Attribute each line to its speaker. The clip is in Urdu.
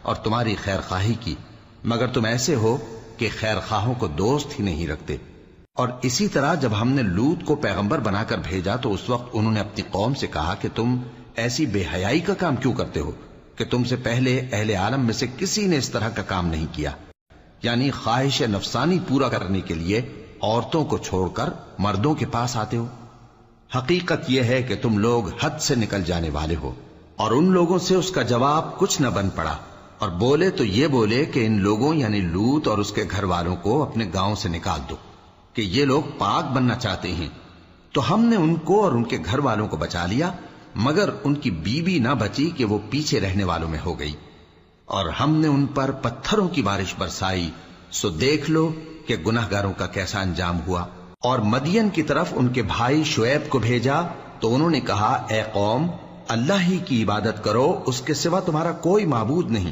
Speaker 1: اور تمہاری خیر خواہی کی، مگر تم ایسے ہو کہ خیر خواہوں کو دوست ہی نہیں رکھتے۔ اور اسی طرح جب ہم نے لوط کو پیغمبر بنا کر بھیجا تو اس وقت انہوں نے اپنی قوم سے کہا کہ تم ایسی بے حیائی کا کام کیوں کرتے ہو کہ تم سے پہلے اہل عالم میں سے کسی نے اس طرح کا کام نہیں کیا، یعنی خواہش نفسانی پورا کرنے کے لیے عورتوں کو چھوڑ کر مردوں کے پاس آتے ہو۔ حقیقت یہ ہے کہ تم لوگ حد سے نکل جانے والے ہو۔ اور ان لوگوں سے اس کا جواب کچھ نہ بن پڑا، اور بولے تو یہ بولے کہ ان لوگوں یعنی لوط اور اس کے گھر والوں کو اپنے گاؤں سے نکال دو کہ یہ لوگ پاک بننا چاہتے ہیں۔ تو ہم نے ان کو اور ان کے گھر والوں کو بچا لیا، مگر ان کی بیوی نہ بچی کہ وہ پیچھے رہنے والوں میں ہو گئی۔ اور ہم نے ان پر پتھروں کی بارش برسائی، سو دیکھ لو کہ گناہگاروں کا کیسا انجام ہوا۔ اور مدین کی طرف ان کے بھائی شعیب کو بھیجا تو انہوں نے کہا، اے قوم، اللہ ہی کی عبادت کرو، اس کے سوا تمہارا کوئی معبود نہیں۔